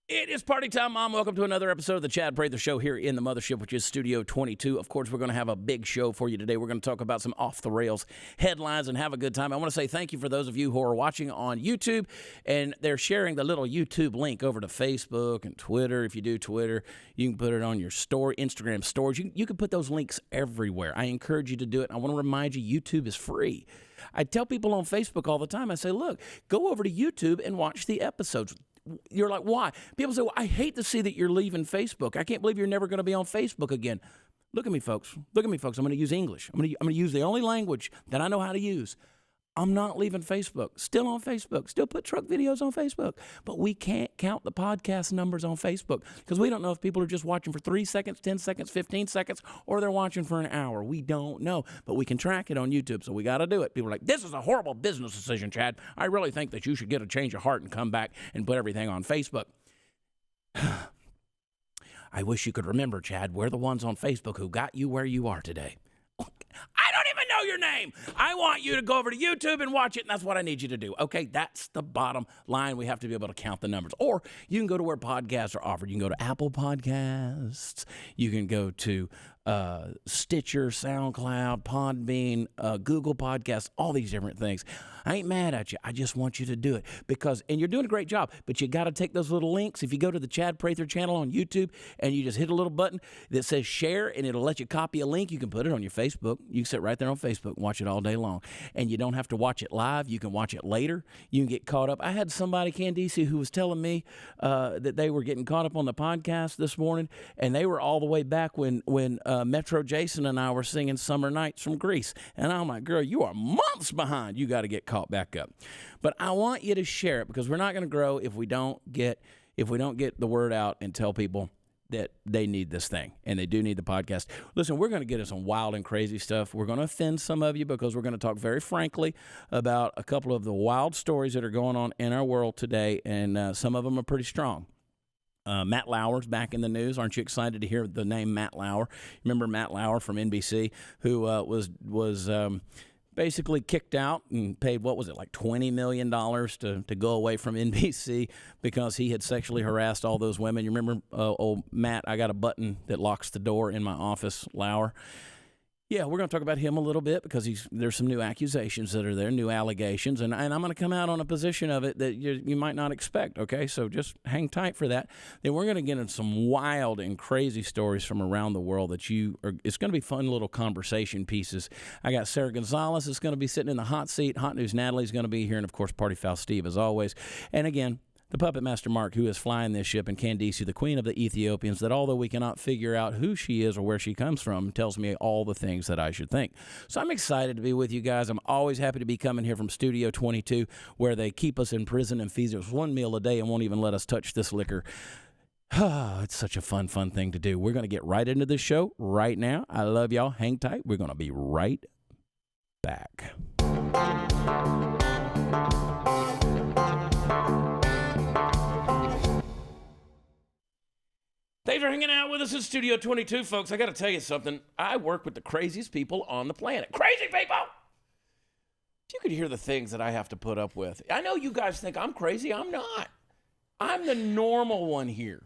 It is party time, Mom. Welcome to another episode of the Chad Prather Show here in the Mothership, which is Studio 22. Of course, we're going to have a big show for you today. We're going to talk about some off-the-rails headlines and have a good time. I want to say thank you for those of you who are watching on YouTube, and they're sharing the little YouTube link over to Facebook and Twitter. If you do Twitter, you can put it on your story, Instagram stories. You can put those links everywhere. I encourage you to do it. I want to remind you, YouTube is free. I tell people on Facebook all the time, I say, look, go over to YouTube and watch the episodes. You're like, why? People say, well, I hate to see that you're leaving Facebook. I can't believe you're never going to be on Facebook again. Look at me, folks. Look at me, folks. I'm going to use English. I'm going to use the only language that I know how to use. I'm not leaving Facebook. Still on Facebook. Still put truck videos on Facebook. But we can't count the podcast numbers on Facebook because we don't know if people are just watching for 3 seconds, 10 seconds, 15 seconds, or they're watching for an hour. We don't know. But we can track it on YouTube, so we got to do it. People are like, this is a horrible business decision, Chad. I really think that you should get a change of heart and come back and put everything on Facebook. I wish you could remember, Chad, we're the ones on Facebook who got you where you are today. I don't even know your name. I want you to go over to YouTube and watch it, and that's what I need you to do. Okay, that's the bottom line. We have to be able to count the numbers. Or you can go to where podcasts are offered. You can go to Apple Podcasts. You can go to Stitcher, SoundCloud, Podbean, Google Podcasts, all these different things. I ain't mad at you. I just want you to do it and you're doing a great job, but you got to take those little links. If you go to the Chad Prather channel on YouTube and you just hit a little button that says share and it'll let you copy a link, you can put it on your Facebook. You can sit right there on Facebook and watch it all day long. And you don't have to watch it live. You can watch it later. You can get caught up. I had somebody, Candice, who was telling me that they were getting caught up on the podcast this morning, and they were all the way back when Metro Jason and I were singing Summer Nights from Greece. And I'm like, girl, you are months behind. You got to get caught back up. But I want you to share it because we're not going to grow if we don't get the word out and tell people that they need this thing and they do need the podcast. Listen, we're going to get into some wild and crazy stuff. We're going to offend some of you because we're going to talk very frankly about a couple of the wild stories that are going on in our world today, and some of them are pretty strong. Matt Lauer's back in the news. Aren't you excited to hear the name Matt Lauer? Remember Matt Lauer from NBC, who was basically kicked out and paid, what was it, like $20 million to go away from NBC because he had sexually harassed all those women. You remember, old Matt, I got a button that locks the door in my office, Lauer. Yeah, we're going to talk about him a little bit because there's some new accusations that are there, new allegations, and I'm going to come out on a position of it that you might not expect, okay? So just hang tight for that. Then we're going to get into some wild and crazy stories from around the world it's going to be fun little conversation pieces. I got Sarah Gonzalez is going to be sitting in the hot seat. Hot News Natalie's going to be here, and, of course, Party Foul Steve, as always. And, again, the Puppet Master Mark, who is flying this ship, and Candice, the Queen of the Ethiopians, that although we cannot figure out who she is or where she comes from, tells me all the things that I should think. So I'm excited to be with you guys. I'm always happy to be coming here from Studio 22, where they keep us in prison and feed us one meal a day and won't even let us touch this liquor. It's such a fun thing to do. We're going to get right into this show right now. I love y'all. Hang tight. We're going to be right back. Thanks for hanging out with us in Studio 22, folks. I got to tell you something. I work with the craziest people on the planet. Crazy people! You could hear the things that I have to put up with. I know you guys think I'm crazy. I'm not. I'm the normal one here.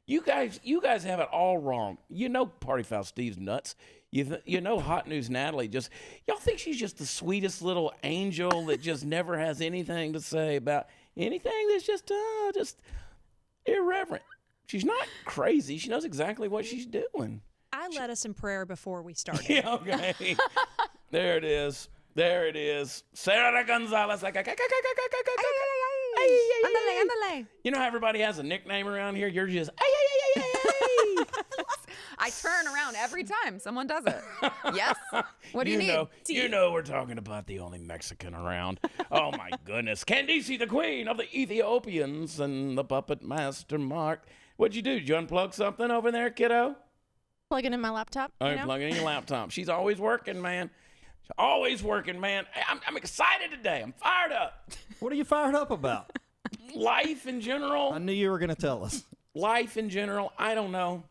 You guys have it all wrong. You know Party Foul Steve's nuts. You know Hot News Natalie y'all think she's just the sweetest little angel that just never has anything to say about anything that's just irreverent. She's not crazy. She knows exactly what she's doing. I led us in prayer before we started. Yeah, okay. There it is. Sarah Gonzalez. You know how everybody has a nickname around here? You're just, I turn around every time someone does it. Yes. What do you need? You know we're talking about the only Mexican around. Oh, my goodness. Candice, the Queen of the Ethiopians, and the Puppet Master Mark. What'd you do? Did you unplug something over there, kiddo? Plug it in my laptop. Oh, you're plugging in your laptop. She's always working, man. I'm excited today. I'm fired up. What are you fired up about? Life in general. I knew you were going to tell us. Life in general. I don't know.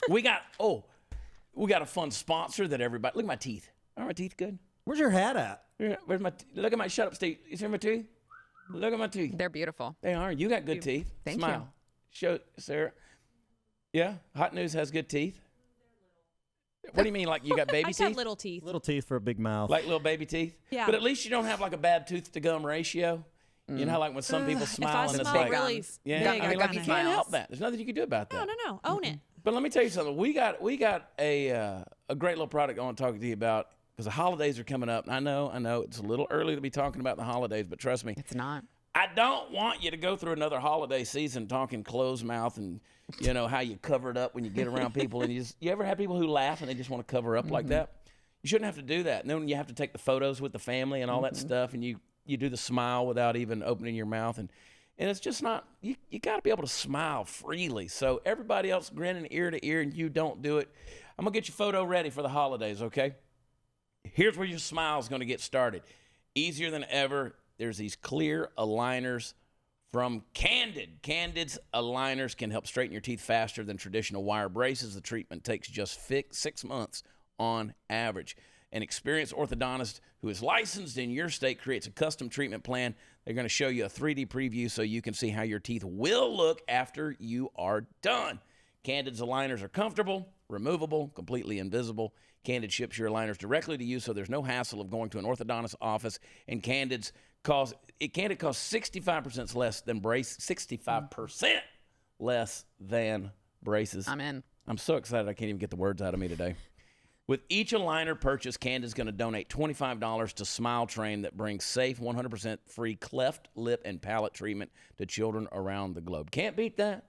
We got a fun sponsor that everybody. Look at my teeth. Are my teeth good? Where's your hat at? Where's my? Look at my. Shut up, Steve. You see my teeth? Look at my teeth. They're beautiful. They are. You got good teeth. Thank Smile. you. Show Sarah. Yeah, hot news has good teeth. What do you mean, like you got baby I just teeth? have little teeth. Little teeth for a big mouth. Like little baby teeth? Yeah. But at least you don't have like a bad tooth to gum ratio. You know how like when some people smile if I and it's smile like, really yeah, big, I mean like you kinda- can't help that. There's nothing you can do about that. No. Own it. But let me tell you something. We got a great little product I want to talk to you about because the holidays are coming up. I know it's a little early to be talking about the holidays, but trust me, It's not. I don't want you to go through another holiday season talking closed mouth and how you cover it up when you get around people and you ever have people who laugh and they just want to cover up like that? You shouldn't have to do that. And then you have to take the photos with the family and all that stuff, and you do the smile without even opening your mouth, and it's just not. You got to be able to smile freely. So everybody else grinning ear to ear, and you don't do it. I'm gonna get your photo ready for the holidays. Okay. Here's where your smile is gonna get started. Easier than ever. There's these clear aligners from Candid. Candid's aligners can help straighten your teeth faster than traditional wire braces. The treatment takes just 6 months on average. An experienced orthodontist who is licensed in your state creates a custom treatment plan. They're going to show you a 3D preview so you can see how your teeth will look after you are done. Candid's aligners are comfortable, removable, completely invisible. Candid ships your aligners directly to you, so there's no hassle of going to an orthodontist office. And Candid costs 65% less than braces. 65% less than braces. I'm in. I'm so excited I can't even get the words out of me today. With each aligner purchase, Candid's going to donate $25 to Smile Train that brings safe, 100% free cleft lip and palate treatment to children around the globe. Can't beat that.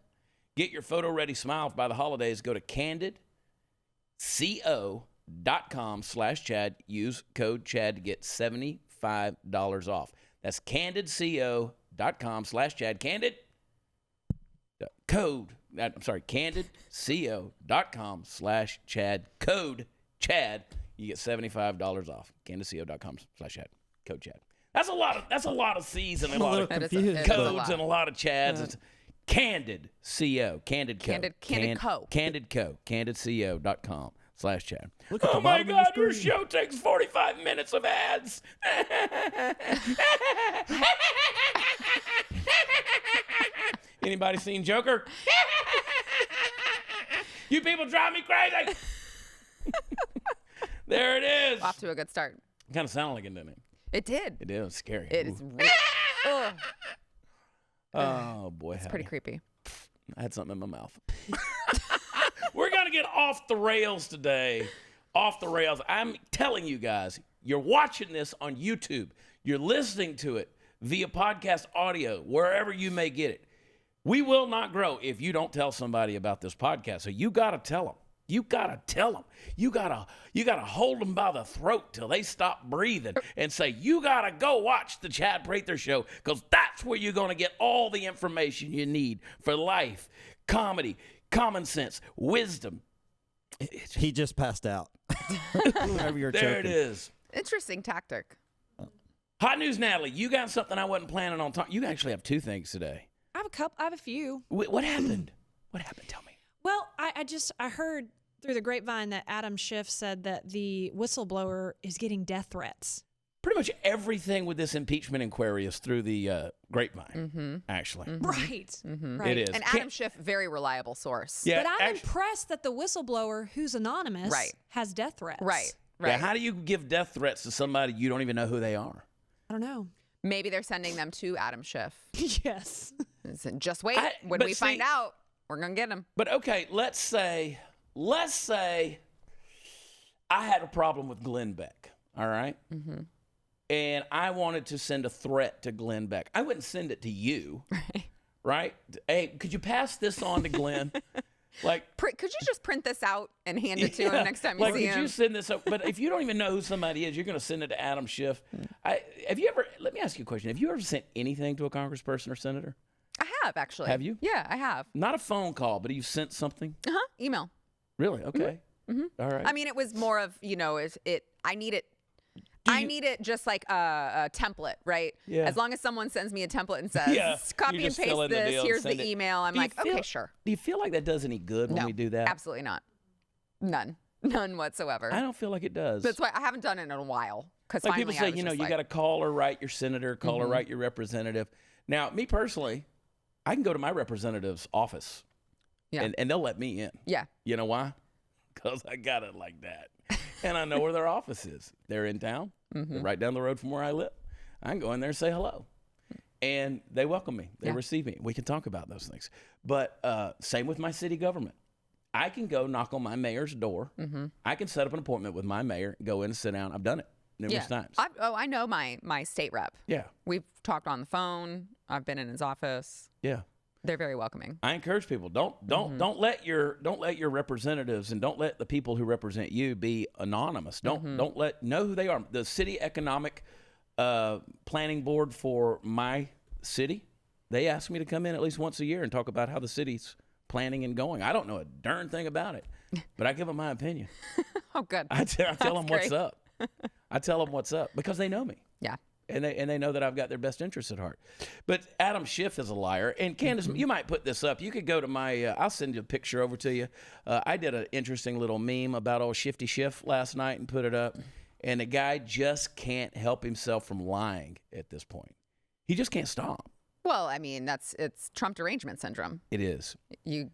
Get your photo-ready smile by the holidays. Go to candidco.com/Chad. Use code Chad to get $75 off. That's candidco.com/Chad. candidco.com/Chad. Code Chad. You get $75 off. candidco.com/Chad. Code Chad. That's a lot of C's and a lot of confused. codes and a lot of Chads. It's Candid CO. Candid Co. Candid Co. Candid Co. CandidCO.com/Chad. Look at the Oh my bottom of the God, your screen. show takes 45 minutes of ads. Anybody seen Joker? You people drive me crazy. There it is. Off to a good start. Kind of sounded like it, didn't it? It did. It is scary. It is. Ugh, Oh boy, it's pretty creepy. I had something in my mouth. We're going to get off the rails today. Off the rails. I'm telling you guys, you're watching this on YouTube. You're listening to it via podcast audio, wherever you may get it. We will not grow if you don't tell somebody about this podcast. So you got to tell them. You got to tell them. You got to hold them by the throat till they stop breathing and say, you got to go watch the Chad Prather Show because that's where you're going to get all the information you need for life, comedy, common sense, wisdom. He just passed out. Whenever you're There it choking. is. Interesting tactic. Hot news, Natalie. You got something I wasn't planning on talking. You actually have two things today. I have a few. What happened? What happened? Tell me. Well, I heard through the grapevine that Adam Schiff said that the whistleblower is getting death threats. Pretty much everything with this impeachment inquiry is through the grapevine, actually. Right. Right. It is. And Adam Schiff, very reliable source. Yeah, But I'm impressed that the whistleblower, who's anonymous, Right. has death threats. Right. Yeah, how do you give death threats to somebody you don't even know who they are? I don't know. Maybe they're sending them to Adam Schiff. Yes. Listen, just wait. When but we see- find out, we're going to get him. But okay, let's say I had a problem with Glenn Beck, all right? Mm-hmm. And I wanted to send a threat to Glenn Beck. I wouldn't send it to you, right? Hey, could you pass this on to Glenn? Could you just print this out and hand it to him next time you see could him? you send this up? But if you don't even know who somebody is, you're going to send it to Adam Schiff. Let me ask you a question. Have you ever sent anything to a congressperson or senator? I have, actually. Have you? Yeah, I have. Not a phone call, but you sent something? Email. Really? Okay. Mm-hmm. All right. I mean, it was more of, I need it just like a template, right? Yeah. As long as someone sends me a template and says, copy you and just fill paste in the this, deal and here's send the it. email, I'm Do you like, okay, feel- sure. Do you feel like that does any good when No, we do that? absolutely not. None whatsoever. I don't feel like it does. That's why I haven't done it in a while. Because Like finally people say, I was you got to call or write your senator, call or write your representative. Now, me personally, I can go to my representative's office, Yeah. and they'll let me in. Yeah. You know why? Because I got it like that. And I know where their office is. They're in town. They're right down the road from where I live. I can go in there and say hello. And they welcome me. They receive me. We can talk about those things. But same with my city government. I can go knock on my mayor's door. I can set up an appointment with my mayor, go in and sit down. I've done it numerous times. I know my state rep. Yeah. We've talked on the phone. I've been in his office. Yeah. They're very welcoming. I encourage people, don't let your representatives and don't let the people who represent you be anonymous. Know who they are. The city economic planning board for my city, they ask me to come in at least once a year and talk about how the city's planning and going. I don't know a darn thing about it, but I give them my opinion. Oh, good. I tell them what's great. up. I tell them what's up because they know me. Yeah. And they know that I've got their best interests at heart. But Adam Schiff is a liar. And Candace, you might put this up. You could go to my, I'll send you a picture over to you. I did an interesting little meme about old Shifty Schiff last night and put it up. And the guy just can't help himself from lying at this point. He just can't stop. Well, I mean, it's Trump derangement syndrome. It is. You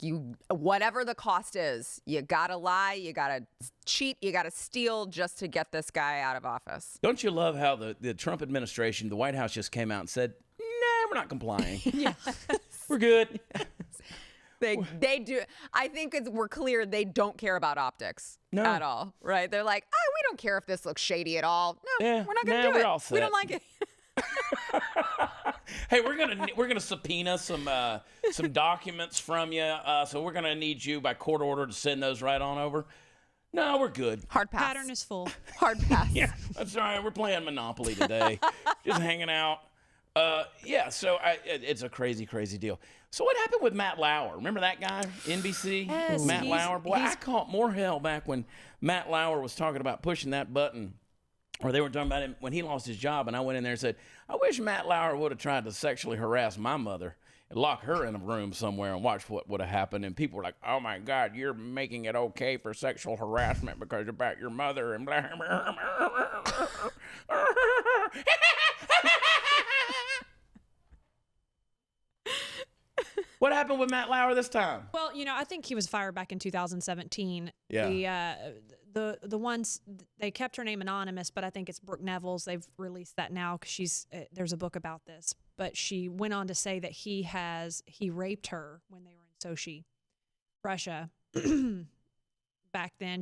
whatever the cost is, you gotta lie, you gotta cheat, you gotta steal just to get this guy out of office. Don't you love how the Trump administration, the White House just came out and said, nah, we're not complying. We're good. They do. I think we're clear they don't care about optics at all, right? They're like, oh, we don't care if this looks shady at all. No, Yeah, we're not gonna nah, do we're it. all set. We don't like it. Hey, we're gonna subpoena some documents from you. So we're gonna need you by court order to send those right on over. No, we're good. Hard pass. Pattern is full. Hard pass. Yeah, that's all right. We're playing Monopoly today, just hanging out. Yeah, so it's a crazy, crazy deal. So what happened with Matt Lauer? Remember that guy, NBC? Yes, Matt Lauer. Boy, I caught more hell back when Matt Lauer was talking about pushing that button, or they were talking about him when he lost his job, and I went in there and said, I wish Matt Lauer would have tried to sexually harass my mother and lock her in a room somewhere and watch what would have happened. And people were like, oh, my God, you're making it okay for sexual harassment because about your mother and blah, blah, blah. What happened with Matt Lauer this time? Well, I think he was fired back in 2017. Yeah. The ones, they kept her name anonymous, but I think it's Brooke Neville's. They've released that now because there's a book about this. But she went on to say that he raped her when they were in Sochi, Russia. Back then,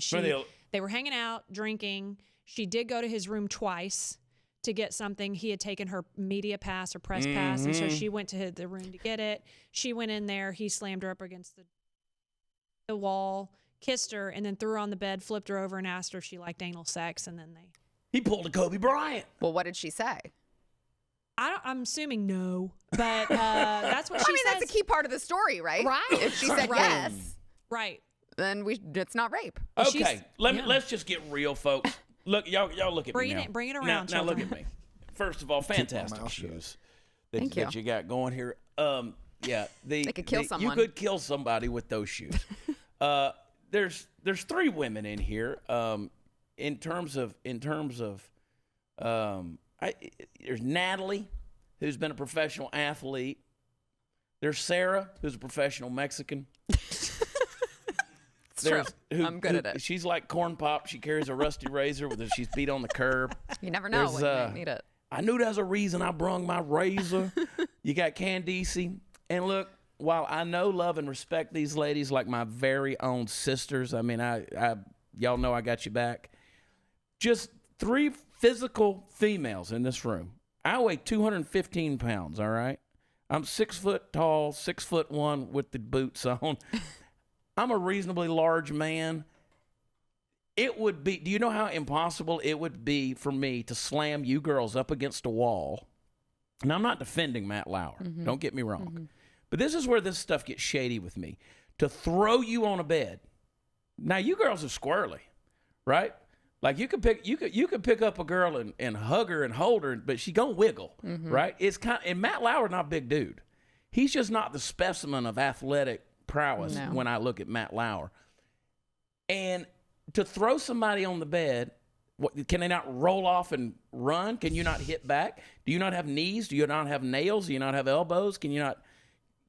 they were hanging out, drinking. She did go to his room twice to get something. He had taken her media pass or press pass, and so she went to the room to get it. She went in there. He slammed her up against the wall, kissed her, and then threw her on the bed, flipped her over, and asked her if she liked anal sex. And then He pulled a Kobe Bryant. Well, what did she say? I'm assuming no, but that's what she says. That's a key part of the story, right? Right. If she said yes, Right. then it's not rape. Okay, let's just get real, folks. Look, y'all look at me now. Bring it around, now look children. at me. First of all, fantastic shoes Thank that you got going here. Yeah, They could kill someone. You could kill somebody with those shoes. There's three women in here. In terms of there's Natalie, who's been a professional athlete. There's Sarah, who's a professional Mexican. It's true. I'm good at it. She's like Corn Pop. She carries a rusty razor with her. She's beat on the curb. You never know when you might need it. I knew there's a reason I brung my razor. You got Candice. And look, while I know, love, and respect these ladies like my very own sisters, I mean, y'all know I got you back. Just three physical females in this room. I weigh 215 pounds, all right? I'm 6 foot tall, 6'1" with the boots on. I'm a reasonably large man. It would be, do you know how impossible it would be for me to slam you girls up against a wall? And I'm not defending Matt Lauer. Don't get me wrong. But this is where this stuff gets shady with me. To throw you on a bed. Now, you girls are squirrely, right? Like you could pick up a girl and hug her and hold her, but she gonna wiggle, right? It's and Matt Lauer's not a big dude. He's just not the specimen of athletic prowess when I look at Matt Lauer. And to throw somebody on the bed, can they not roll off and run? Can you not hit back? Do you not have knees? Do you not have nails? Do you not have elbows? Can you not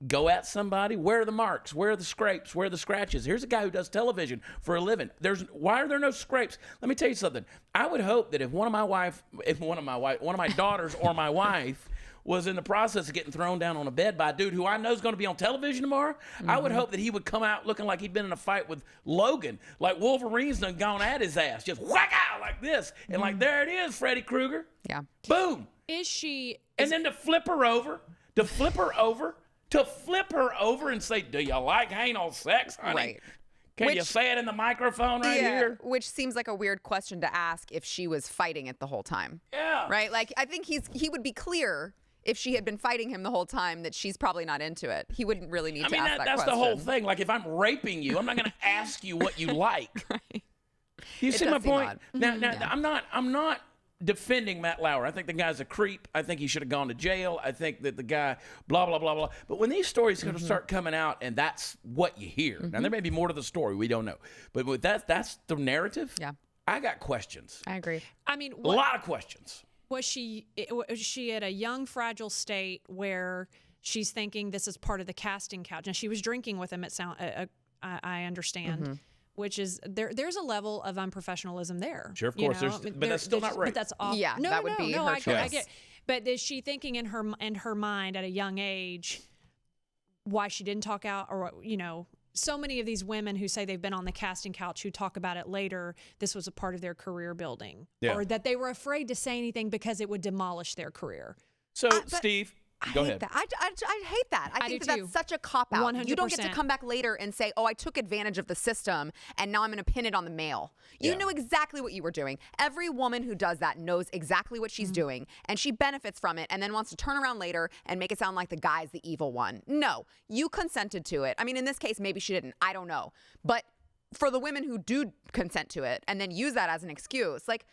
go at somebody, where are the marks? Where are the scrapes? Where are the scratches? Here's a guy who does television for a living. Why are there no scrapes? Let me tell you something. I would hope that if one of my daughters or my wife was in the process of getting thrown down on a bed by a dude who I know is going to be on television tomorrow, I would hope that he would come out looking like he'd been in a fight with Logan, like Wolverine's done gone at his ass, just whack out like this, and like there it is, Freddy Krueger. Yeah. Boom. And then to flip her over and say, do you like anal sex, honey? Right. Can you say it in the microphone right here? Which seems like a weird question to ask if she was fighting it the whole time. Yeah. Right? Like, I think he would be clear if she had been fighting him the whole time that she's probably not into it. He wouldn't really need to ask that question. That's the whole thing. Like, if I'm raping you, I'm not going to ask you what you like. Right. You see my point? Odd. Now, I'm not defending Matt Lauer. I think the guy's a creep. I think he should have gone to jail. I think that the guy, blah, blah, blah, blah. But when these stories going to start coming out and that's what you hear, now there may be more to the story. We don't know. But with that's the narrative. Yeah. I got questions. I agree. I mean, A lot of questions. was she at a young, fragile state where she's thinking this is part of the casting couch, and she was drinking with him? I understand. Which is there's a level of unprofessionalism there. Sure, of course. But that's still not rape. But that's off. Yeah, no, that would be her I choice. get. But is she thinking in her mind at a young age why she didn't talk out, or so many of these women who say they've been on the casting couch who talk about it later, this was a part of their career building, or that they were afraid to say anything because it would demolish their career. So, Steve, go ahead. That. I hate that. I think that's such a cop-out. 100%. You don't get to come back later and say, oh, I took advantage of the system, and now I'm going to pin it on the male. You knew exactly what you were doing. Every woman who does that knows exactly what she's doing, and she benefits from it, and then wants to turn around later and make it sound like the guy's the evil one. No, you consented to it. I mean, in this case, maybe she didn't. I don't know. But for the women who do consent to it and then use that as an excuse, like,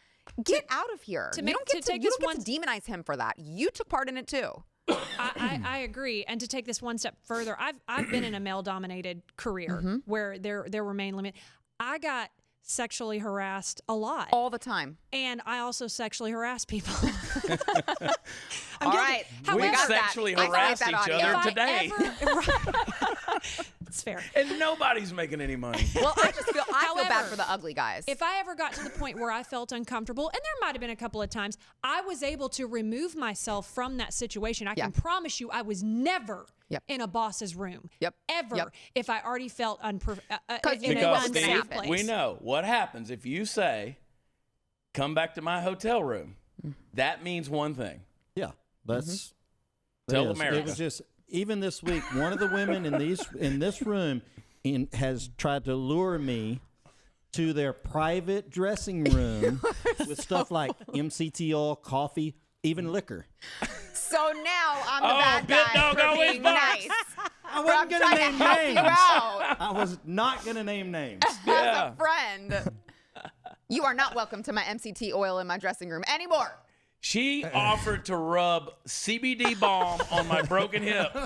get out of here. You don't get to demonize him for that. You took part in it, too. I agree. And to take this one step further, I've been in a male-dominated career where there were mainly men. I got sexually harassed a lot. All the time. And I also sexually harass people. All right. However, we sexually harassed each other today. It's fair. And nobody's making any money. Well, I feel bad However, for the ugly guys. If I ever got to the point where I felt uncomfortable, and there might have been a couple of times, I was able to remove myself from that situation. I can promise you I was never in a boss's room. Ever. If I already felt in an unsafe place. We know what happens if you say, come back to my hotel room. That means one thing. Yeah, that's Tell it is. America. It was just even this week. One of the women in this room has tried to lure me to their private dressing room with stuff like MCT oil, coffee, even liquor. So now I'm the bad guy for being nice. I wasn't going to name names. I was not going to name names. As a friend, you are not welcome to my MCT oil in my dressing room anymore. She offered to rub CBD balm on my broken hip.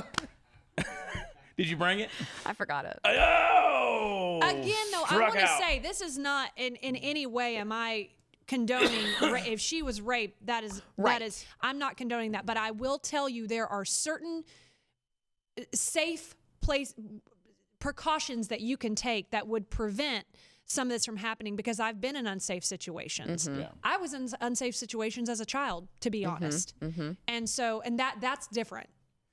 Did you bring it? I forgot it. Oh! Again, though, I want to say this is not in any way am I condoning if she was raped. That is I'm not condoning that, but I will tell you there are certain safe precautions that you can take that would prevent some of this from happening, because I've been in unsafe situations. I was in unsafe situations as a child, to be honest. And so, that's different.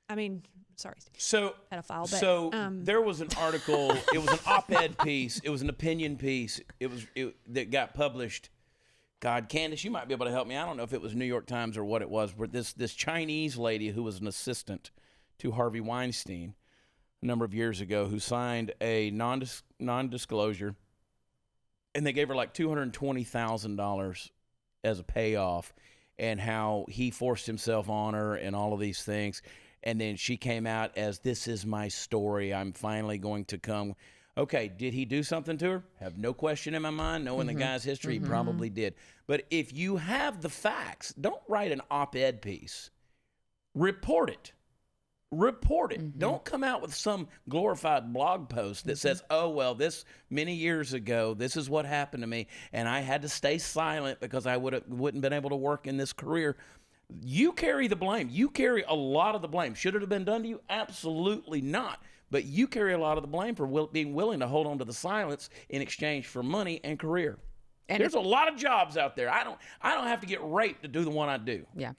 I mean, sorry. So, pedophile, but, there was an article, it was an op-ed piece, it was an opinion piece, that got published. God, Candace, you might be able to help me. I don't know if it was New York Times or what it was, where this Chinese lady who was an assistant to Harvey Weinstein a number of years ago, who signed a non-disclosure, and they gave her like $220,000 as a payoff, and how he forced himself on her and all of these things. And then she came out as, this is my story. I'm finally going to come. Okay, did he do something to her? Have no question in my mind. Knowing the guy's history, he probably did. But if you have the facts, don't write an op-ed piece. Report it. Report it. Don't come out with some glorified blog post that says, oh, well, this many years ago, this is what happened to me, and I had to stay silent because I wouldn't been able to work in this career. you carry the blame. You carry a lot of the blame. Should it have been done to you? Absolutely not. But you carry a lot of the blame for being willing to hold on to the silence in exchange for money and career. And there's a lot of jobs out there. I don't have to get raped to do the one I do. Yeah.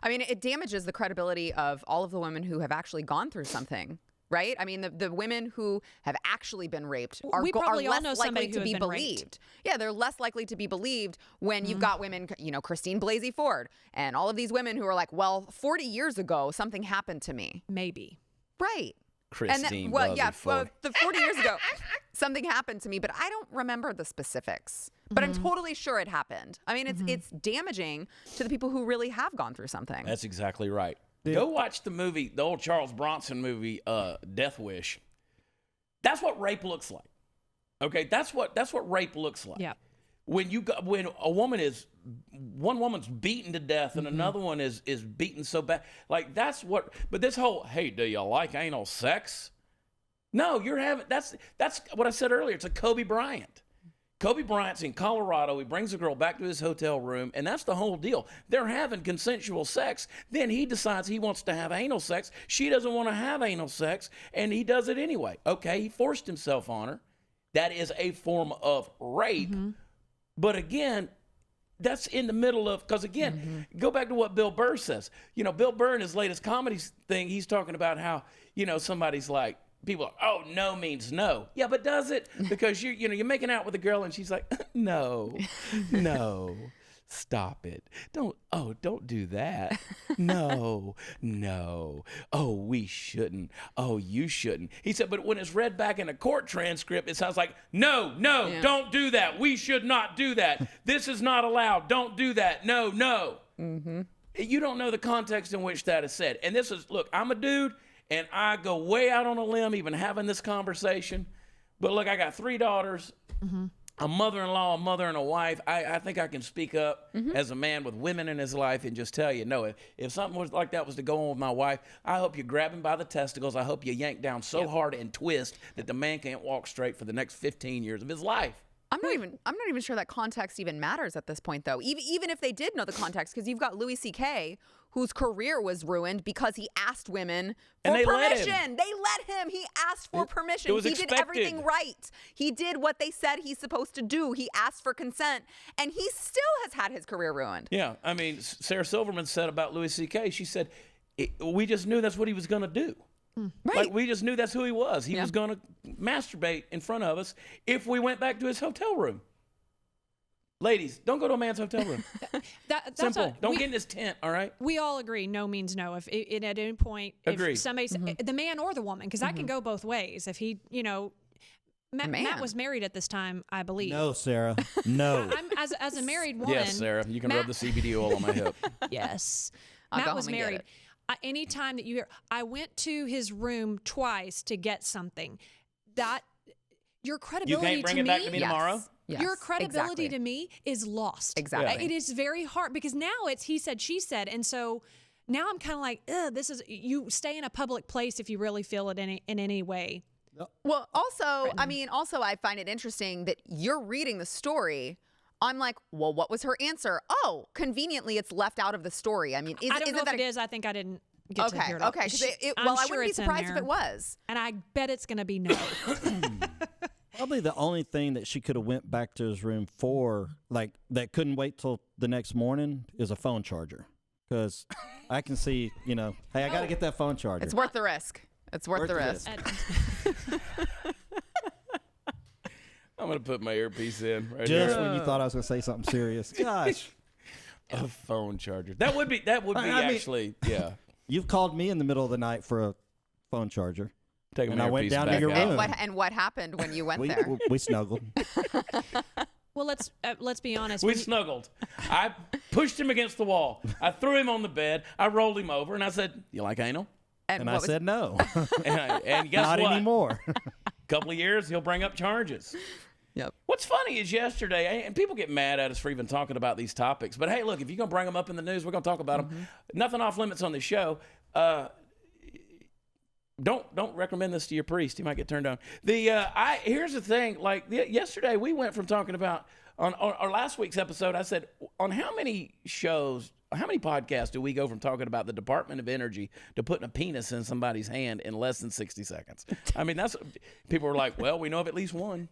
I mean, it damages the credibility of all of the women who have actually gone through something, right? I mean, the women who have actually been raped are less likely to be believed. Yeah, they're less likely to be believed when you've got women, Christine Blasey Ford, and all of these women who are like, well, 40 years ago, something happened to me. Maybe. Right. Christine Ford. The 40 years ago, something happened to me, but I don't remember the specifics. But I'm totally sure it happened. I mean, it's damaging to the people who really have gone through something. That's exactly right. Go watch the movie, the old Charles Bronson movie, Death Wish. That's what rape looks like. Okay, that's what rape looks like. Yeah. When one woman's beaten to death and another one is beaten so bad, like that's what. But this whole, hey, do you like anal sex? No, that's what I said earlier. It's a Kobe Bryant. Kobe Bryant's in Colorado. He brings a girl back to his hotel room, and that's the whole deal. They're having consensual sex. Then he decides he wants to have anal sex. She doesn't want to have anal sex, and he does it anyway. Okay, he forced himself on her. That is a form of rape. But again, that's in the middle of, because again, go back to what Bill Burr says. Bill Burr in his latest comedy thing, he's talking about how, somebody's like, people are, oh, no means no. Yeah, but does it? Because you're making out with a girl and she's like, no, stop it. Don't do that. No. Oh, we shouldn't. Oh, you shouldn't. He said, but when it's read back in a court transcript, it sounds like, no, don't do that. We should not do that. This is not allowed. Don't do that. No. You don't know the context in which that is said. And look, I'm a dude. And I go way out on a limb even having this conversation. But look, I got 3 daughters, a mother-in-law, a mother, and a wife. I think I can speak up as a man with women in his life and just tell you, no, if something was like that was to go on with my wife, I hope you grab him by the testicles. I hope you yank down so hard and twist that the man can't walk straight for the next 15 years of his life. I'm not even sure that context even matters at this point, though. Even if they did know the context, because you've got Louis C.K., whose career was ruined because he asked women for permission. They let him. He asked for permission. He did everything right. He did what they said he's supposed to do. He asked for consent, and he still has had his career ruined. Yeah, I mean, Sarah Silverman said about Louis C.K., she said, we just knew that's what he was going to do. Right. Like, we just knew that's who he was. He was going to masturbate in front of us if we went back to his hotel room. Ladies, don't go to a man's hotel room. That's simple. Don't get in his tent, all right? We all agree no means no. If at any point, if somebody, the man or the woman, because I can go both ways. If he, Matt was married at this time, I believe. No, Sarah. No. I'm as a married woman. Yes, Sarah. You can rub the CBD oil on my hip. Yes. I'll Matt was married. Anytime that you hear, I went to his room twice to get something. That your credibility. You can't bring it back to me tomorrow. Yes, your credibility to me is lost. Exactly. It is very hard because now it's he said, she said, and so now I'm kind of like, this is you stay in a public place if you really feel it in any way. Well, also, I find it interesting that you're reading the story. I'm like, well, what was her answer? Oh, conveniently, it's left out of the story. I mean, I don't know if it is. I think I didn't get to hear it. Okay, I wouldn't be surprised if it was. And I bet it's going to be no. Probably the only thing that she could have went back to his room for, like, that couldn't wait till the next morning is a phone charger. Because I can see, hey, I got to get that phone charger. It's worth the risk. It's worth the risk. I'm going to put my earpiece in right Just here. when you thought I was going to say something serious. Gosh. A phone charger. That would be actually. You've called me in the middle of the night for a phone charger. And I went down to your room. And what happened when you went there? We snuggled. Well, let's be honest. We snuggled. I pushed him against the wall. I threw him on the bed. I rolled him over, and I said, "You like anal?" And I said no. and guess Not what? anymore. A couple of years, he'll bring up charges. Yep. What's funny is yesterday, and people get mad at us for even talking about these topics, but hey, look, if you're going to bring them up in the news, we're going to talk about them. Nothing off limits on the show. Don't recommend this to your priest. He might get turned on. Here's the thing. Like yesterday, we went from talking about on our last week's episode, I said, on how many podcasts do we go from talking about the Department of Energy to putting a penis in somebody's hand in less than 60 seconds? I mean, people were like, well, we know of at least one.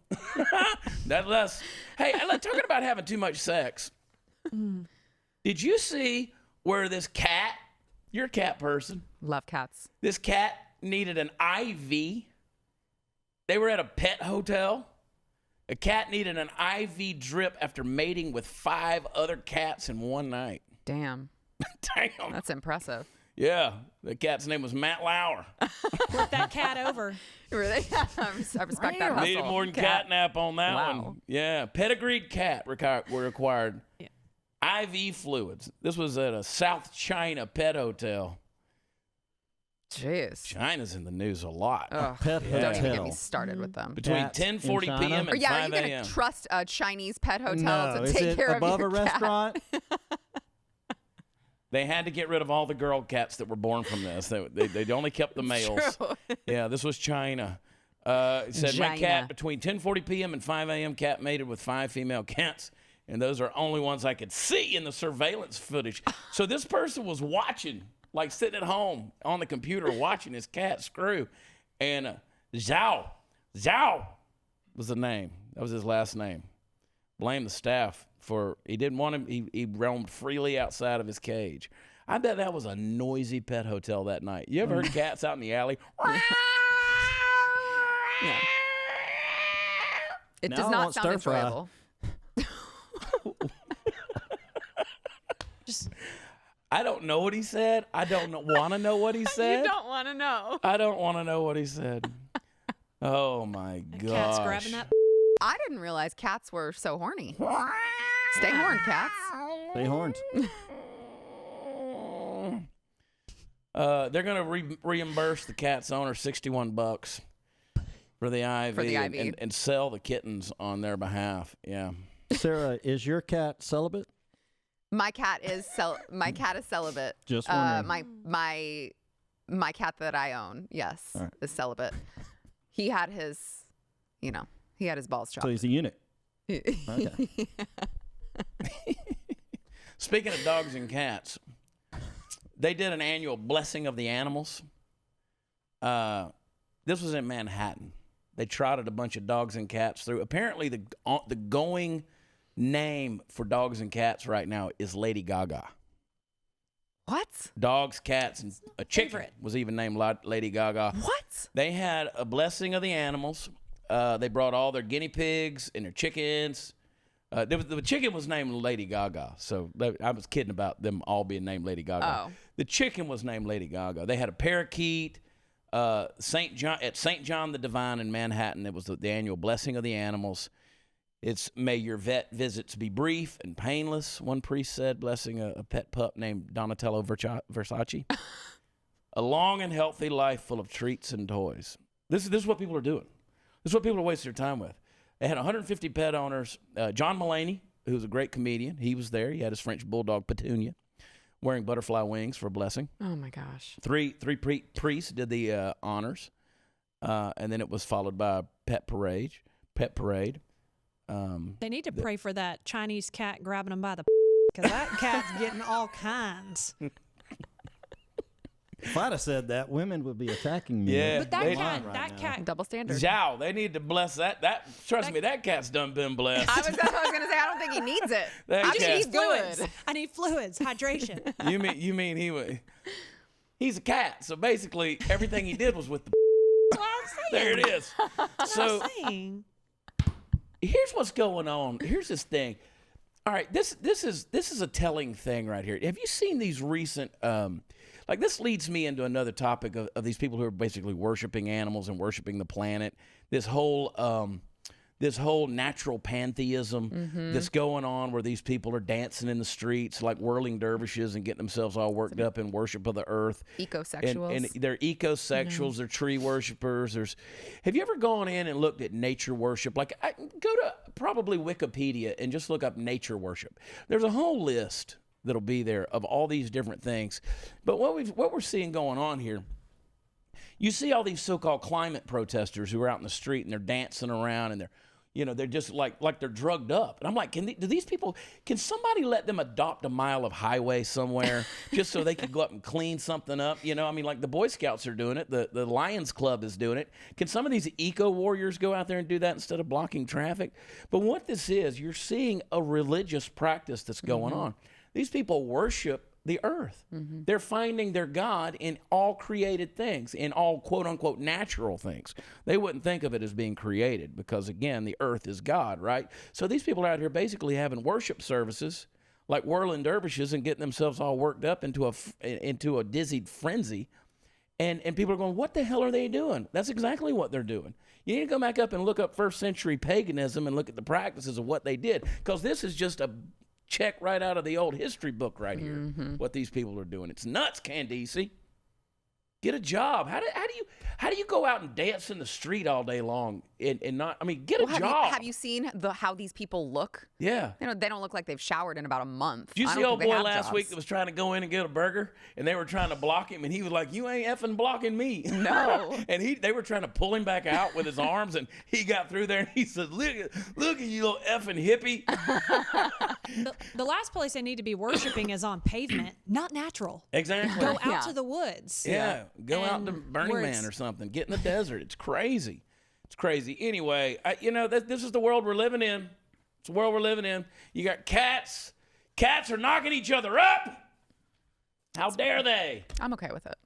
That's less. Hey, talking about having too much sex. Did you see where this cat, you're a cat person. Love cats. This cat needed an IV. They were at a pet hotel. A cat needed an IV drip after mating with 5 other cats in one night. Damn. Damn. That's impressive. Yeah. The cat's name was Matt Lauer. Flip that cat over. Really? I respect that hustle. Needed more than catnap on that Wow. one. Yeah. Pedigreed cat were required. Yeah. IV fluids. This was at a South China pet hotel. Jeez. China's in the news a lot. Ugh, Pet don't even get hotel. me started with them. Between Cats in 10:40 China? p.m. Or and yeah, are 5 you going a.m. to trust a Chinese pet hotel No, to is take it care above of a your cat? restaurant? They had to get rid of all the girl cats that were born from this. They only kept the males. True. Yeah, this was China. It said, my China. cat between 10:40 p.m. and 5 a.m. cat mated with 5 female cats, and those are only ones I could see in the surveillance footage. So this person was watching, like sitting at home on the computer watching his cat screw, and Zhao was the name. That was his last name. Blame the staff for he didn't want him. He roamed freely outside of his cage. I bet that was a noisy pet hotel that night. You ever heard cats out in the alley? Yeah. It Now does I not want sound stir fry. enjoyable. I don't know what he said. I don't want to know what he said. You don't want to know. I don't want to know what he said. Oh my gosh. Cat's grabbing that. I didn't realize cats were so horny. Stay horned, cats. Stay horned. They're going to reimburse the cat's owner $61 for the IV, For the IV. And sell the kittens on their behalf. Yeah. Sarah, is your cat celibate? My cat is celibate. Just wondering. My cat that I own, yes, All right. is celibate. He had his balls chopped. So he's a eunuch. Okay. Speaking of dogs and cats, they did an annual blessing of the animals. This was in Manhattan. They trotted a bunch of dogs and cats through. Apparently, the going name for dogs and cats right now is Lady Gaga. What? Dogs, cats, and a chicken Favorite. was even named Lady Gaga. What? They had a blessing of the animals. They brought all their guinea pigs and their chickens. The chicken was named Lady Gaga, so I was kidding about them all being named Lady Gaga. Oh. The chicken was named Lady Gaga. They had a parakeet. St. John the Divine in Manhattan. It was the annual blessing of the animals. It's may your vet visits be brief and painless. One priest said, blessing a pet pup named Donatello Versace. A long and healthy life full of treats and toys. This is what people are doing. This is what people are wasting their time with. They had 150 pet owners. John Mulaney, who's a great comedian, he was there. He had his French bulldog Petunia, wearing butterfly wings for a blessing. Oh my gosh. Three priests did the honors, and then it was followed by a pet parade. They need to pray for that Chinese cat grabbing them by the because that cat's getting all kinds. If I'd have said that, women would be attacking me. Yeah. But that They- cat, Right that now. cat, Double standard. Zhao, they need to bless that. Trust me, that cat's done been blessed. That's what I was gonna say. I don't think he needs it. That I think cat- he's fluids. good. I need fluids, hydration. You mean he's a cat, so basically everything he did was with the. That's what I'm saying. There it is. So I'm saying. here's what's going on. Here's this thing. All right, this is a telling thing right here. Have you seen these recent? Like this leads me into another topic of these people who are basically worshiping animals and worshiping the planet. This whole natural pantheism that's going on, where these people are dancing in the streets like whirling dervishes and getting themselves all worked up in worship of the earth. Ecosexuals. And they're ecosexuals. They're tree worshipers. Have you ever gone in and looked at nature worship? Like, go to probably Wikipedia and just look up nature worship. There's a whole list that'll be there of all these different things. But what we're seeing going on here, you see all these so-called climate protesters who are out in the street and they're dancing around and they're They're just like they're drugged up. And I'm like, can somebody let them adopt a mile of highway somewhere just so they can go up and clean something up? Like the Boy Scouts are doing it. The Lions Club is doing it. Can some of these eco warriors go out there and do that instead of blocking traffic? But what this is, you're seeing a religious practice that's going on. These people worship the earth. They're finding their God in all created things, in all quote unquote natural things. They wouldn't think of it as being created because, again, the earth is God, right? So these people are out here basically having worship services like whirling dervishes and getting themselves all worked up into a dizzied frenzy. And people are going, what the hell are they doing? That's exactly what they're doing. You need to go back up and look up first century paganism and look at the practices of what they did, because this is just a check right out of the old history book right here, what these people are doing. It's nuts, Candice. Get a job. How do you go out and dance in the street all day long and not? Get a job. Have you seen how these people look? Yeah. They don't look like they've showered in about a month. Did you see old boy last week that was trying to go in and get a burger, and they were trying to block him, and he was like, "You ain't effing blocking me." No. And they were trying to pull him back out with his arms, and he got through there, and he said, "Look at you, little effing hippie." The last place they need to be worshiping is on pavement, not natural. Exactly. Go out to the woods. Yeah. Go out to Burning Man or something. Get in the desert. It's crazy. It's crazy. Anyway, this is the world we're living in. It's the world we're living in. You got cats. Cats are knocking each other up. How dare they? I'm okay with it.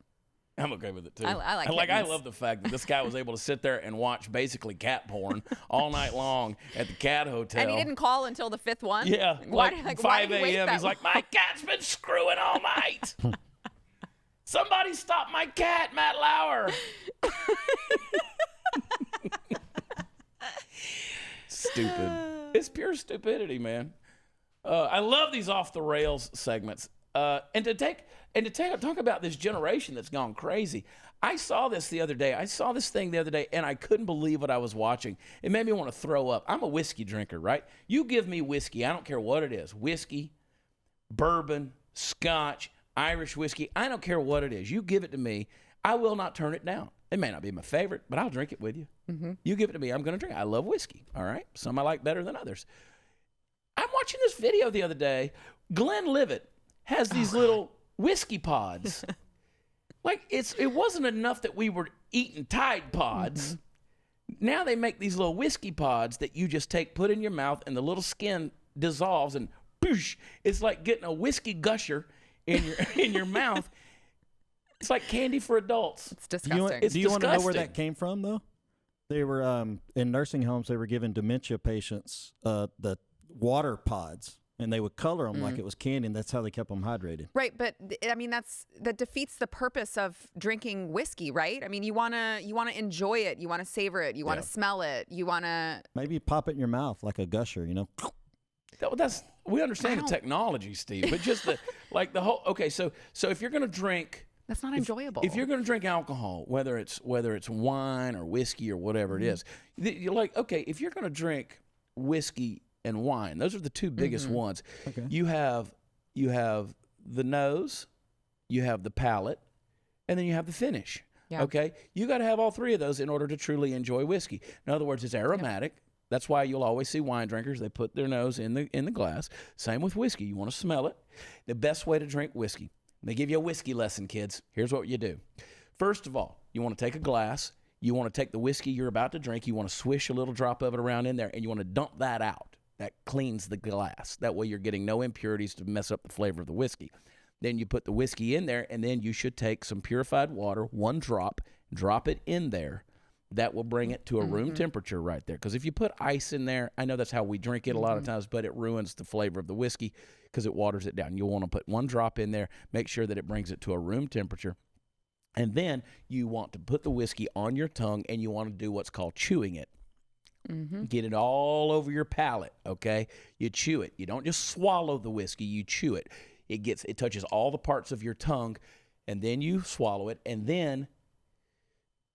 I'm okay with it too. I like I kittens. love the fact that this guy was able to sit there and watch basically cat porn all night long at the cat hotel. And he didn't call until the fifth one? Yeah, why 5 did he wait a.m. that He's like, my cat's been screwing all night. Somebody stop my cat, Matt Lauer. Stupid. It's pure stupidity, man. I love these off the rails segments. And to talk about this generation that's gone crazy. I saw this thing the other day, and I couldn't believe what I was watching. It made me want to throw up. I'm a whiskey drinker, right? You give me whiskey, I don't care what it is. Whiskey, bourbon, scotch, Irish whiskey, I don't care what it is. You give it to me, I will not turn it down. It may not be my favorite, but I'll drink it with you. You give it to me, I'm going to drink it. I love whiskey, all right? Some I like better than others. I'm watching this video the other day. Glenn Livett has these little whiskey pods. Like, it wasn't enough that we were eating Tide Pods. Now they make these little whiskey pods that you just put in your mouth, and the little skin dissolves, and boosh, it's like getting a whiskey gusher in your mouth. It's like candy for adults. It's disgusting. Do you want to know where that came from, though? They were in nursing homes. They were giving dementia patients the water pods, and they would color them like it was candy, and that's how they kept them hydrated. Right, but that defeats the purpose of drinking whiskey, right? You want to enjoy it, you want to savor it, you want to smell it, you want to maybe pop it in your mouth like a gusher, We understand the technology, Steve, but just the whole. Okay, so if you're going to drink. That's not enjoyable. If you're going to drink alcohol, whether it's wine or whiskey or whatever it is, you're like, okay, if you're going to drink whiskey and wine, those are the two biggest ones. Okay. You have the nose, you have the palate, and then you have the finish. Yeah. Okay, you got to have all three of those in order to truly enjoy whiskey. In other words, it's aromatic. Yeah. That's why you'll always see wine drinkers. They put their nose in the glass. Same with whiskey. You want to smell it. The best way to drink whiskey. They give you a whiskey lesson, kids. Here's what you do. First of all, you want to take a glass. You want to take the whiskey you're about to drink. You want to swish a little drop of it around in there, and you want to dump that out. That cleans the glass. That way you're getting no impurities to mess up the flavor of the whiskey. Then you put the whiskey in there, and then you should take some purified water, one drop it in there. That will bring it to a room temperature right there. Because if you put ice in there, I know that's how we drink it a lot of times, but it ruins the flavor of the whiskey because it waters it down. You'll want to put one drop in there, make sure that it brings it to a room temperature. And then you want to put the whiskey on your tongue, and you want to do what's called chewing it. Get it all over your palate, okay? You chew it. You don't just swallow the whiskey, you chew it. It touches all the parts of your tongue, and then you swallow it, and then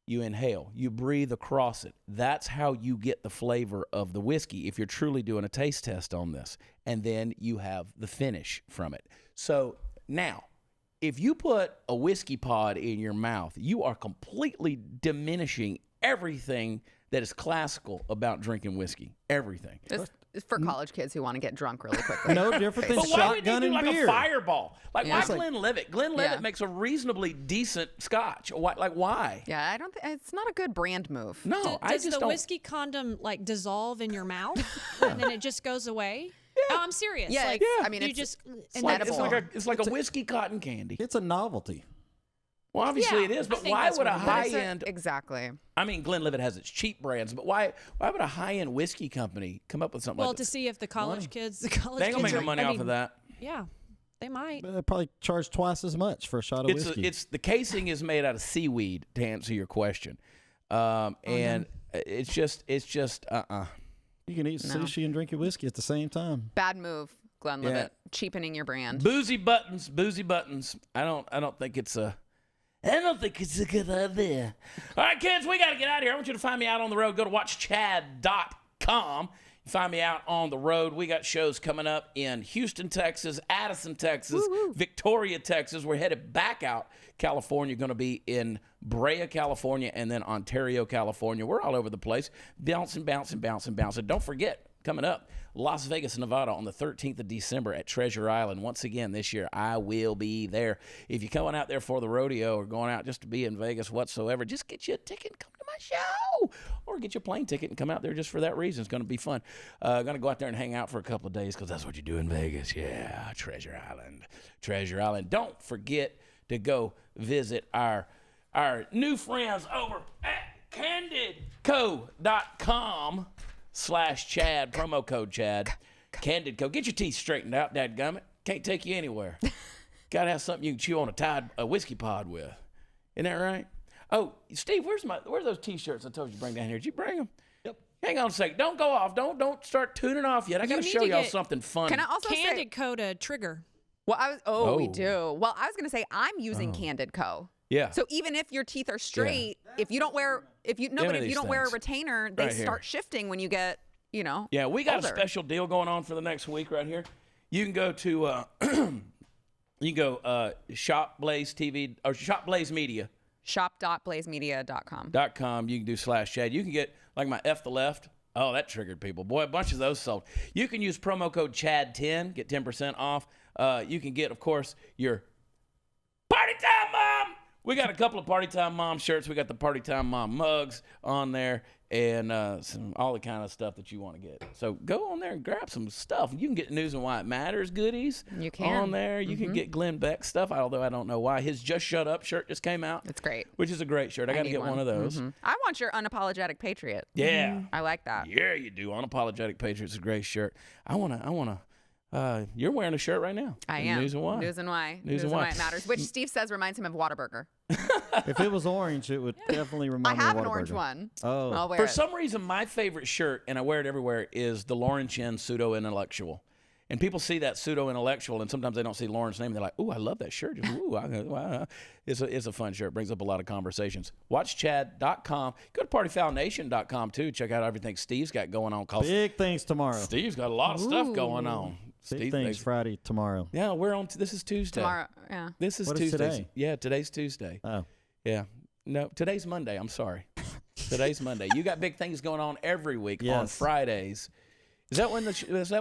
you inhale, you breathe across it. That's how you get the flavor of the whiskey if you're truly doing a taste test on this. And then you have the finish from it. So now, if you put a whiskey pod in your mouth, you are completely diminishing everything that is classical about drinking whiskey. Everything. It's for college kids who want to get drunk really quickly. No different than But why would you shotgun do and like beer. a Fireball? Like, Yeah. why It's like- Glenlivet? Glenlivet makes a reasonably decent scotch. Why, like, why? Yeah, I don't think it's not a good brand move. No, I Does just the don't. whiskey condom like dissolve in your mouth and then it just goes away? Oh, I'm serious. Yeah, like, I mean, you it's just it's and edible. It's like a whiskey cotton candy. It's a novelty. Well, obviously Yeah, it is, I but think why that's would a what it is. But it's high-end... exactly. I mean, Glenlivet has its cheap brands, but why would a high-end whiskey company come up with something well like to this? see if the college kids, They ain't gonna make no money off of that. Yeah, they might. They probably charge twice as much for a shot of whiskey. It's the casing is made out of seaweed, to answer your question, and it's just You can eat sushi and drink your whiskey at the same time. Bad move, Glenlivet. Cheapening your brand. boozy buttons. I don't think it's a good idea. All right, kids, we got to get out of here. I want you to find me out on the road. Go to watchchad.com. Find me out on the road. We got shows coming up in Houston, Texas, Addison, Texas, Victoria, Texas. We're headed back out California. Going to be in Brea, California, and then Ontario, California. We're all over the place. Bouncing. Don't forget, coming up, Las Vegas, Nevada on the 13th of December at Treasure Island. Once again, this year, I will be there. If you're going out there for the rodeo or going out just to be in Vegas whatsoever, just get you a ticket and come to my show. Or get your plane ticket and come out there just for that reason. It's going to be fun. Going to go out there and hang out for a couple of days because that's what you do in Vegas. Yeah, Treasure Island. Don't forget to go visit our new friends over at candidco.com/Chad, promo code Chad. Candid Co. Get your teeth straightened out, dadgummit. Can't take you anywhere. Got to have something you can chew on a whiskey pod with. Isn't that right? Oh, Steve, where's those T-shirts I told you to bring down here? Did you bring them? Yep. Hang on a second. Don't go off. Don't start tuning off yet. I got to need show to y'all get something fun. Can I also Candid say? code a trigger. Well, we do. Well, I was going to say I'm using Candid Co. Yeah. So even if your teeth are straight, if you don't wear if you Any of don't these wear a things. retainer, they Right here. start shifting when you get, Yeah, we got older. a special deal going on for the next week right here. You can go to Shop Blaze TV or Shop Blaze Media. shop.blazemedia.com. You can do /Chad. You can get like my F the Left. Oh, that triggered people. Boy, a bunch of those sold. You can use promo code Chad10, get 10% off. You can get, of course, your Party Time Mom. We got a couple of Party Time Mom shirts. We got the Party Time Mom mugs on there and all the kind of stuff that you want to get. So go on there and grab some stuff. You can get News and Why It Matters goodies You can. on there. You can get Glenn Beck stuff, although I don't know why. His Just Shut Up shirt just came out. It's great. Which is a great shirt. I got to need get one of those. I want your unapologetic patriot. Yeah. I like that. Yeah, you do. Unapologetic Patriots is a great shirt. You're wearing a shirt right now. I in am. News and Why. News and Why. News and Why. It matters. Which Steve says reminds him of Whataburger. If it was orange, it would definitely I remind me have of an orange Whataburger. one. Oh. I'll wear For it. some reason, my favorite shirt, and I wear it everywhere, is the Lauren Chin pseudo-intellectual. And people see that pseudo-intellectual, and sometimes they don't see Lauren's name. They're like, ooh, I love that shirt. Ooh, wow. It's a fun shirt. Brings up a lot of conversations. WatchChad.com. Go to PartyFoulNation.com, too. Check out everything Steve's got going on. Big things tomorrow. Steve's got a lot of stuff going on. Big Steve things thinks- Friday, tomorrow. Yeah, we're on. This is Tuesday. Tomorrow. Yeah. This is What is Tuesday. today? Yeah, today's Tuesday. Oh. Yeah. No, today's Monday. I'm sorry. Today's Monday. You got big things going on every week on Yes. Fridays. Is that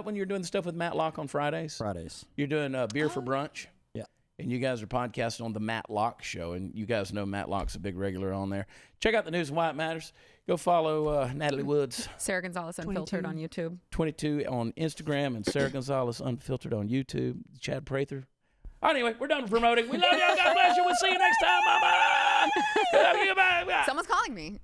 when you're doing the stuff with Matlock on Fridays? Fridays. You're doing beer for brunch? Yeah. And you guys are podcasting on the Matlock Show, and you guys know Matlock's a big regular on there. Check out the News and Why It Matters. Go follow Natalie Woods, Sarah Gonzalez Unfiltered on YouTube. 22 on Instagram, and Sarah Gonzalez Unfiltered on YouTube. Chad Prather. Anyway, we're done promoting. We love y'all. God bless you. We'll see you next time. Bye-bye. Bye. Someone's calling me.